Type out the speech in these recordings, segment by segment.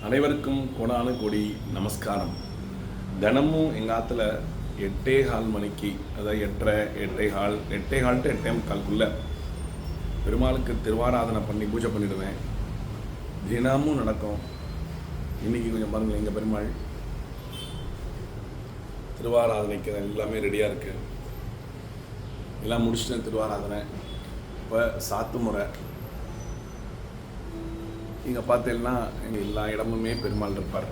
அனைவருக்கும் கோடானு கோடி நமஸ்காரம். தினமும் எங்கள் ஆற்றுல 8:15 மணிக்கு, அதாவது 8:30 டு 8:45 பெருமாளுக்கு திருவாராதனை பண்ணி பூஜை பண்ணிடுவேன். தினமும் நடக்கும். இன்றைக்கி கொஞ்சம் பாருங்கள், எங்கள் பெருமாள் திருவாராதனைக்கு எல்லாமே ரெடியாக இருக்குது. எல்லாம் முடிச்சுட்டு திருவாராதனை இப்போ சாத்து முறை. இங்கே பார்த்தீங்கன்னா எங்கள் எல்லா இடமுமே பெருமாள் இருப்பார்.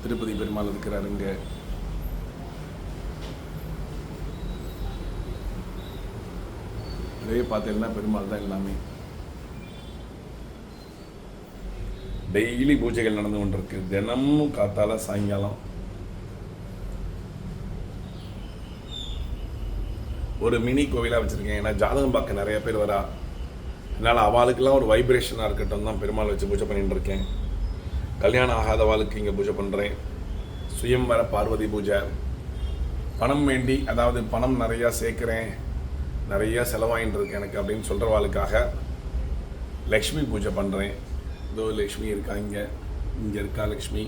திருப்பதி பெருமாள் இருக்கிறார். இங்கே அதே பார்த்தீங்கன்னா பெருமாள் தான் எல்லாமே. டெய்லி பூஜைகள் நடந்து கொண்டிருக்கு. தினமும் காத்தால சாயங்காலம் ஒரு மினி கோவிலாக வச்சுருக்கேன். ஏன்னா ஜாதகம் பார்க்க நிறைய பேர் வரா. அதனால் அவளுக்கெல்லாம் ஒரு வைப்ரேஷனாக இருக்கட்டும் தான் பெருமாள் வச்சு பூஜை பண்ணிட்டு இருக்கேன். கல்யாணம் ஆகாதவாளுக்கு இங்கே பூஜை பண்ணுறேன். சுயம்வர பார்வதி பூஜை. பணம் வேண்டி, அதாவது பணம் நிறையா சேர்க்குறேன், நிறையா செலவாயின்னு இருக்கு எனக்கு அப்படின்னு சொல்கிறவாளுக்காக லக்ஷ்மி பூஜை பண்ணுறேன். இதோ லக்ஷ்மி இருக்கா, இங்கே இருக்கா லக்ஷ்மி.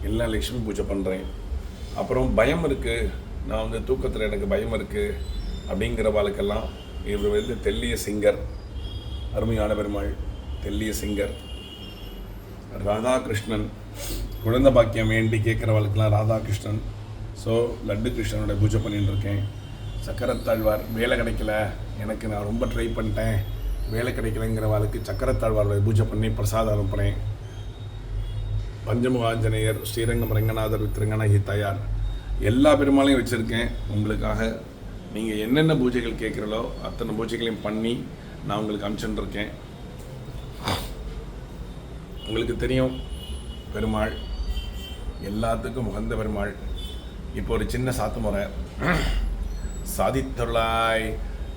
எல்லாம் லக்ஷ்மி பூஜை பண்ணுறேன். அப்புறம் பயம் இருக்குது, நான் தூக்கத்தில் எனக்கு பயம் இருக்குது அப்படிங்கிறவாளுக்கெல்லாம் இவர் தெல்லிய சிங்கர், அருமையான பெருமாள் தெல்லிய சிங்கர். ராதாகிருஷ்ணன், குழந்தை பாக்கியம் வேண்டி கேட்குறவளுக்கெல்லாம் ராதாகிருஷ்ணன். ஸோ லட்டு கிருஷ்ணனோட பூஜை பண்ணிட்டு இருக்கேன். சக்கரத்தாழ்வார், வேலை கிடைக்கல எனக்கு, நான் ரொம்ப ட்ரை பண்ணிட்டேன், வேலை கிடைக்கலைங்கிறவாளுக்கு சக்கரத்தாழ்வாரோட பூஜை பண்ணி பிரசாதம் அனுப்புகிறேன். பஞ்சமுக ஆஞ்சநேயர், ஸ்ரீரங்கம் ரங்கநாதர், வித்ரங்கநாயகி தாயார், எல்லா பெருமாளையும் வச்சுருக்கேன் உங்களுக்காக. நீங்கள் என்னென்ன பூஜைகள் கேட்குறீங்களோ அத்தனை பூஜைகளையும் பண்ணி நான் உங்களுக்கு அனுப்பிச்சுட்டுருக்கேன். உங்களுக்கு தெரியும் பெருமாள் எல்லாத்துக்கும் உகந்த பெருமாள். இப்போ ஒரு சின்ன சாத்து முறை. சாதித்துள்ளாய்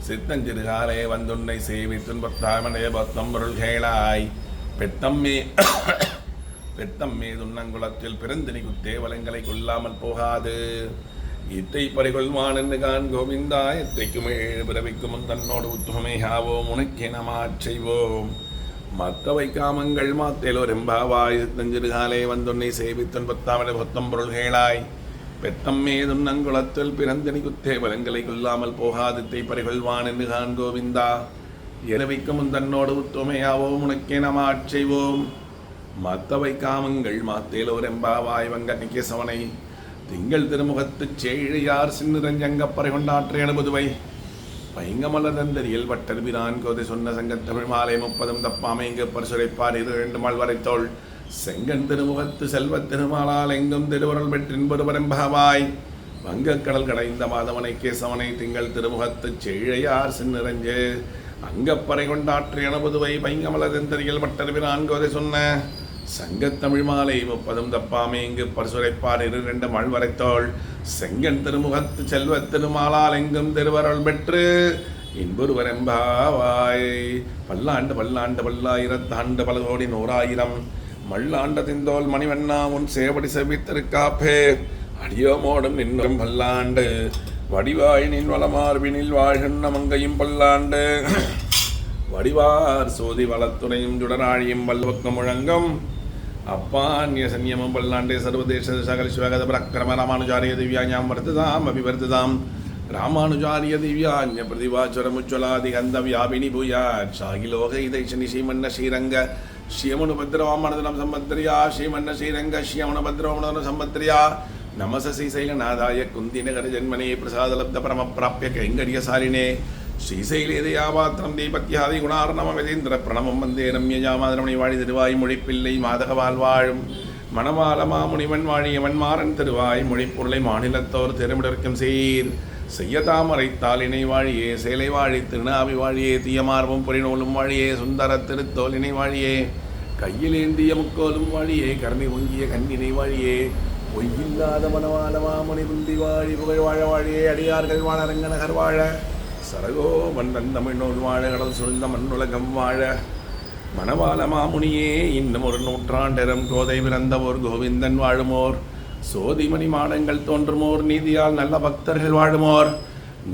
சித்தஞ்சிறுகாலே வந்துன்னை சேவி துன்பத்தாமனைய பத்தம் பொருள்களாய் பெத்தம்மே துன்னங்குளத்தில் பிறந்தினி குத்தேவலங்களை கொள்ளாமல் போகாது. இத்தை பறிகொள்வான் என்று கான் கோவிந்தா, எத்தைக்கும் ஏழு பிறவிக்கும் தன்னோடு உத்துவமே ஆவோம், உனக்கே நமாச்செய்வோம். மத்தவை காமங்கள் மாத்தேலோர் எம்பாவாய் சித்தஞ்சிறுகாலே வந்துன்னை சேவித்தன் பத்தாமலை பொத்தம் பொருள்களாய் பெத்தம்மே துன்னங்குளத்தில் பிறந்தினி குத்தேவலங்களை கொள்ளாமல் போகாது. இத்தை பறிகொள்வான் என்று கான் கோவிந்தா, இரவிக்கும் தன்னோடு உத்துவமே ஆவோம், உனக்கே நமாச்செய்வோம். மத்தவை காமங்கள் மாத்தேலோர் எம்பாவாய் வங்க கேசவனை திங்கள் திருமுகத்து சேழையார் சின்னிரஞ்சங்கப்பறை கொண்டாற்றை அனுபதுவை பைங்கமலர்ந்தரியல் வட்டர்பிரான் கோதை சொன்ன சங்கத்தமிழ் மாலை 30 தப்பாமை இங்கு பரிசுரைப்பார் 2 மால் வரைத்தோள் செங்கன் திருமுகத்து செல்வத் திருமாலால் எங்கும் திருவருள் பெற்றின்பொருவரெம்பாவாய் வங்கக்கடல் கடைந்த மாதவனை கேசவனை திங்கள் திருமுகத்து சேழையார் சின்னிரஞ்சு அங்கப்பறை கொண்டாற்றை அனுபதுவை பைங்கமலர்ந்தரியல் வட்டர்பிரான் கோதை சொன்ன சங்கத்தமிழ் மாலை 30 தப்பாமை இங்கு பரிசுரைப்பார் 2 மால் வரைத்தோள் செங்கன் திருமுகத்து செல்வத் திருமாலால் எங்கும் திருவருள் பெற்று இன்பொருவரெம்பாவாய். பல்லாண்டு பல்லாண்டு பல்லாயிரத்தாண்டு பல கோடி 100,000 மல்லாண்ட திந்தோல் மணிவண்ணா உன் சேவடி செவித்திருக்காப்பே அடியோமோடும் இன்னும் பல்லாண்டு வடிவாய் நின் வளமார்பினில் வாழ்கின்ற மங்கையும் பல்லாண்டு வடிவார் சோதி வளத்துறையும் சுடராழியும் வல்வக்கம் முழங்கம் அப்பான்ய சன்யமும் பல்லாண்டே சர்வதேச சகல சிவகத பிரக்கிரம ராமானுஜாரிய திவ்யாஞாம் வர்த்ததாம் அபிவர்த்ததாம் ராமானுஜாரிய திவ்யாஞ பிரதிவாச்சுரமுச்சலாதி கந்த வியாபினி பூயா சாகிலோக இதைஷனி ஸ்ரீமன்ன ஸ்ரீரங்க ஸ்ரீமனுபத்ரவாமனதனம் சம்பத்ரியா ஸ்ரீமன்ன ஸ்ரீரங்க ஸ்ரீமனுபத்ரவாமனதனம் சம்பத்ரியா நமச ஸ்ரீசைலநாதாய குந்திநகர ஜன்மனே பிரசாதலப்த பரம பிராப்ய கைங்கரிய சாலினே ஸ்ரீசைலேதயாபாத்திரம் தீபத்யாதி குணார்ணமவேந்திர பிரணமம் வந்தே ரம்யஜாமாதரமணி வாழி திருவாய் மொழிப்பிள்ளை மாதகவால் வாழும் மணவாள மாமுனிவன் வாழியவன் மாறன் திருவாய் மொழிப்பொருளை மாநிலத்தோர் திருமிடர்க்கும் சீர் செய்யதாமரைத்தால் இணை வாழியே சேலை வாழி திருநாவி வாழியே தீயமார்பும் பொறிநூலும் வாழியே சுந்தர திருத்தோல் இணை வாழியே கையிலேந்திய முக்கோலும் வாழியே கருணை ஒங்கிய கண்ணினை வாழியே பொய்யில்லாத மணவாள மாமுனி புந்தி வாழி புகழ் வாழ வாழியே அடியார்கள் வாழ ரங்கநகர் வாழ சரகோ மன்னன் தமிழ்நூல் வாழ கடல் சுழ்ந்த மண்ணுலகம் வாழ மணவாள மாமுனியே இன்னும் ஒரு நூற்றாண்டரம் கோதை பிறந்தவோர் கோவிந்தன் வாழுமோர் சோதிமணி மாடங்கள் தோன்றுமோர் நீதியால் நல்ல பக்தர்கள் வாழுமோர்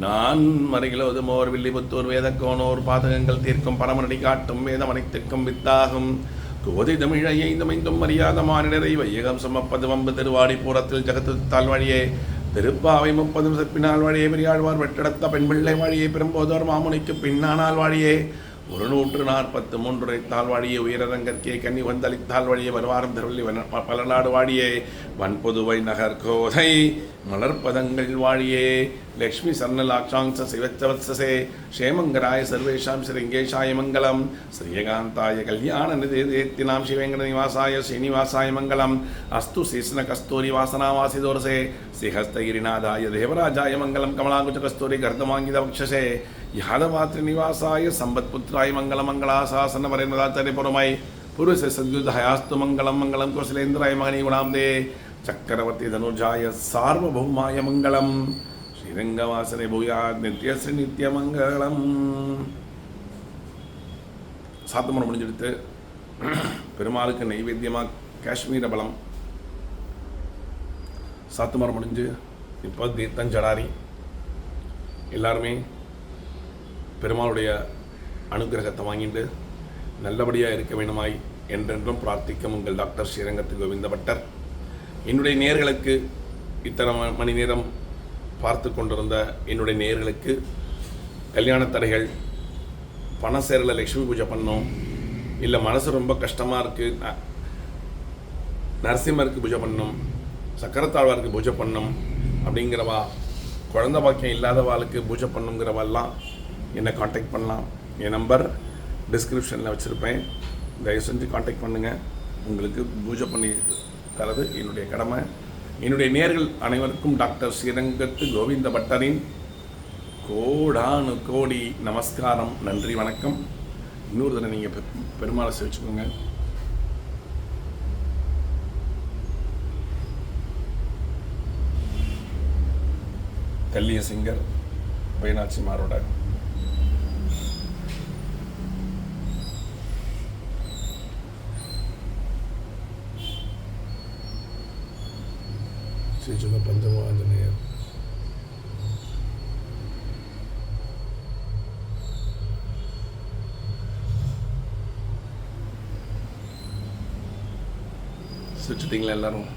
நான் மறைகளோதுமோர் வில்லிபுத்தூர் வேதக்கோனோர் பாதகங்கள் தீர்க்கும் பரமனடி காட்டும் வேதமனைத்திற்கும் வித்தாகும் கோதை தமிழையை இந்தமைந்தும் மரியாத மானிடரை வையகம் சுமப்பது வம்பு திருவாடி பூரத்தில் ஜகத்து தாழ்வழியே திருப்பாவை 30 செப்பினால் வழியே பெரியாழ்வார் வெட்டெடுத்த பெண் பிள்ளை வழியே பெரும்போதோர் மாமுனிக்கு பின்னானால் வழியே 143 தாழ்வாழியே உயரரங்கற்கே கன்னி வந்தளித்தால் வழியே வருவாரம் திருவள்ளி பலநாடு வாழியே வன்பொதுவை நகர் கோதை மலர்பதங்கள் வாழியே லக்ஷ்மி சர்ணலாட்சாங்ச சிவச்சவத்சசே க்ஷேமங்கராய சர்வேஷாம் ஸ்ரீங்கேஷாய மங்கலம் ஸ்ரீயகாந்தாய கல்யாண நிதேத்தினாம் சிவேங்கட நிவாசாய ஸ்ரீனிவாசாய மங்கலம் அஸ்து சீஸ்ன கஸ்தூரி வாசனாவாசிதோரசே ஸ்ரீஹஸ்தகிரிநாதாய தேவராஜாய மங்கலம் கமலாங்குச்ச கஸ்தூரி கர்தமாங்கித வக்ஷசே யாதவாத்ரிநிவாசாய சம்பத்புத்திராய மங்கள மங்களாசாசன பரேந்திராச்சாரிய புரமை புருஷ சத்யுதயாஸ்து மங்களம் மங்களம் கோசலேந்திராய மகனி குணாம்தே சக்கரவர்த்தி தனுஜாய சார்வபௌமாய மங்களம் ஸ்ரீரங்கவாசனை பூயா நித்யஸ்ரீ நித்யமங்கலம். சாத்தமுறை முடிஞ்செடுத்து பெருமாளுக்கு நைவேத்தியமாக காஷ்மீர பலம் சாத்துமரம் முடிஞ்சு இப்போ தீர்த்தஞ்சடாரி எல்லாருமே பெருமாளுடைய அனுகிரகத்தை வாங்கிட்டு நல்லபடியாக இருக்க வேணுமாய் என்றென்றும் பிரார்த்திக்கும் உங்கள் டாக்டர் ஸ்ரீரங்கத்து கோவிந்த பட்டர். என்னுடைய நேயர்களுக்கு இத்தனை மணி நேரம் பார்த்து கொண்டிருந்த என்னுடைய நேயர்களுக்கு கல்யாண தடைகள், பண சேரல லக்ஷ்மி பூஜை பண்ணோம், இல்லை மனசு ரொம்ப கஷ்டமாக இருக்குது நரசிம்மருக்கு பூஜை பண்ணோம், சக்கரத்தாழ்வாருக்கு பூஜை பண்ணோம் அப்படிங்கிறவா, குழந்த பாக்கியம் இல்லாதவாளுக்கு பூஜை பண்ணுங்கிறவெல்லாம் என்னை காண்டாக்ட் பண்ணலாம். என் நம்பர் டிஸ்கிரிப்ஷனில் வச்சுருப்பேன். தயவு செஞ்சு காண்டாக்ட் பண்ணுங்கள். உங்களுக்கு பூஜை பண்ணி தரது என்னுடைய கடமை. என்னுடைய நேயர்கள் அனைவருக்கும் டாக்டர் ஸ்ரீரங்கத்து கோவிந்த பட்டரின் கோடானு கோடி நமஸ்காரம், நன்றி, வணக்கம். இன்னொரு தடவை நீங்கள் பெருமாளை சேவிச்சுக்கோங்க. கல்லிய சிங்கர் பைனாட்சிமாரோட ஸ்ரீசுக பஞ்சமாஞ்சநேயர் சிரிச்சிட்டிங்களா எல்லாரும்?